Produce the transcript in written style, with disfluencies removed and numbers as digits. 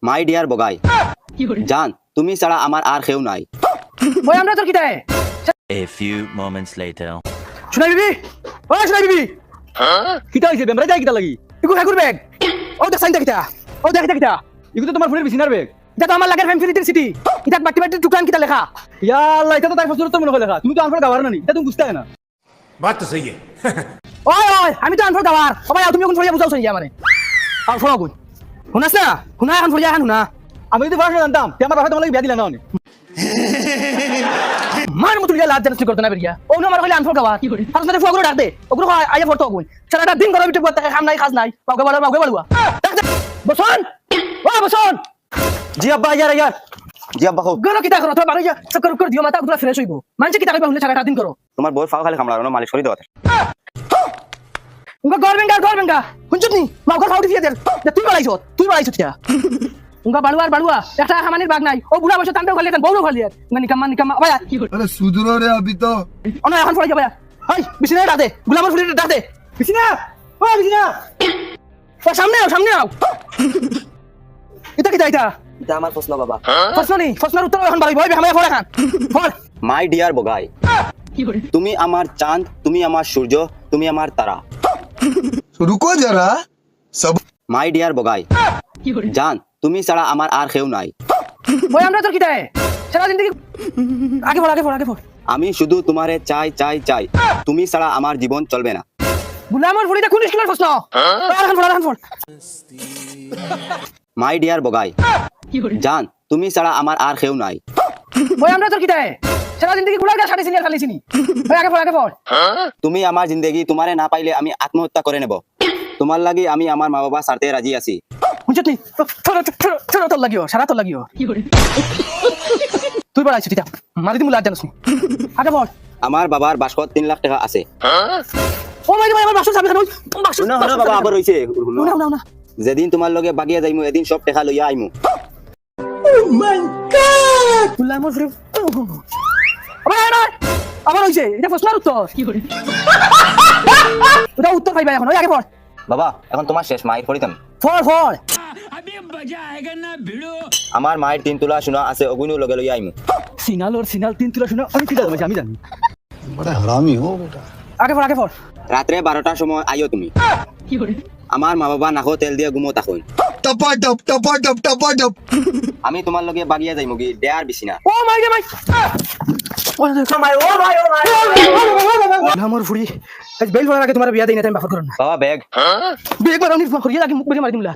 My dear বগাই জান তুমি ছাড়া আমার আর কেউ নাই। ওই আমরা তোর কিতায় A few moments later. শুনাই বিবি ও শুনাই বিবি কিতা হইছে বেমরা যাই কিতা লাগি ইগু হাগুর ব্যাগ ও দেখ সাইনটা কিতা ও দেখ কিতা ইগু তো তোমার ফোনের বিছিনার বেগ। এটা তো আমার লাগের ফ্যামিলির সিটি এটা বাটি বাটি টুকরান কিতা লেখা ইয়া আল্লাহ এটা তো তাই ফসল তো মনে হয় লেখা তুমি তো আনফার গাওয়ার না নি এটা তুমি বুঝতে না। बात तो सही है। ওই ওই আমি তো আনফর গাওয়ার সবাই তুমি কোন ফরিয়া বুঝাও শুনি আমারে আর শোনা কোন শুনাস না শুনা এখন ফরিয়া এখন শুনা আমি যদি ভাষা জানতাম তে আমার বাবা তোমার লাগি বিয়া দিলা না অনেক মার মতো লিয়া লাজ জানতে করতে না বেরিয়া ও না আমার কইলে আনফর গাওয়ার আর সাথে ফুয়া করে ডাক দে ওগুলো আইয়া ফটো কোন সারাটা দিন গরম বিটে করতে কাম নাই কাজ নাই বাউকে বাড়ুয়া ডাক দে বসন ও বসন জি আব্বা ইয়ার জি আব্বা হোক গরো কিতা করো তো বাড়ি যা চক্কর করে দিও মাথা পুরো ফ্রেশ হইবো মানছে কিতা কইবা হলে সারাটা দিন করো তোমার বউর ফাও খালি খামলা মালিশ করে দেওয়া। উঙ্গা গরবেঙ্গা হুনচুত নি মাগর ফাউটি দিয়ে দেল তুই বাড়াইছ কিয়া উঙ্গা বাড়ুয়া একটা হামানির বাগ নাই ও বুড়া বসে তান্তেও খালি বউরও খালি নিকাম্মা ভাইয়া अरे सुधरो रे अभी तो অনা এখন ফড়াই যা ভাইয়া হাই বিছনা ডাতে গুলামর ফুলি ডাতে বিছনা ও বিছনা ও সামনে আও এটা এটা আমার প্রশ্ন বাবা। প্রশ্নের উত্তর এখন বাড়ি ভাই হামায়া ফড়া খান ফড় মাই ডিয়ার বগাই তুমি আমার চাঁদ তুমি আমার সূর্য তুমি আমার তারা। रुको जरा सब মাই ডিয়ার বগাই জান তুমি ছাড়া আমার আর কেউ নাই। ওই আমরা তোর কিতায় সারা জিন্দেগি আগে ফড় আমি শুধু তোমারে চাই তুমি ছাড়া আমার জীবন চলবে না। গুলামর ফুলিটা কোন স্কুলের প্রশ্ন এখন ফড় মাই ডিয়ার বগাই জান তুমি ছাড়া আমার আর কেউ নাই। ওই আমরা তোর কিতায় সারা জিন্দেগি গুলা যা সাড়ে চিনি আর খালি চিনি আগে ফড় তুমি আমার জিন্দেগি তোমারে না পাইলে আমি আত্মহত্যা করে নেব। তোমার লাগি আমি আমার মা বাবা ছাড়তে রাজি আছি। হুনচুত নি ছোট তোর লাগিও সারা তোর লাগিও তুই বাড়াইছ টিটা মারি দিমু লাজ জানোস নি আগে ফড় আমার বাবার বাসকত 3 লাখ টাকা আছে। ও মাই আমার বাক্স চাবি খানো বাক্স শুনো বাবা আবার হইছে না যেদিন তোমার লগে বাগিয়া যাইমু এদিন সব টাকা লইয়া আইমু। গুলামর ফুলি আবার হইছে এটা প্রশ্নের উত্তর ওটা উত্তর পাইবা এখন ওই আগে ফড় বাবা এখন তোমার শেষ মায়ের পড়িতাম। ফড় আমার মায়ের 3 তোলা সোনা আছে অগুনও লগে লইয়া আইমু। সিনাল 3 তুলা শুনে আমি কি জানি আমি জানি। बड़ा हरामी हो बेटा আগে ফড় রাত্রে 12টার সময় আইও তুমি। আমার মা বাবা নাকো তেল দিয়ে ঘুমো তখন टपा टप আমি তোমার লগে বাগিয়া যাইমু কি দেয়ার বিছিনা। ও মাই গুলামর ফুলি আজ বেল ফড়ার আগে তোমার বিয়া দেই না টাইম বাফর করন না বাবা ব্যাগ বেগ বাড়াউনি ফড়িয়া লাগে মুখ বেগে মারি দিমলা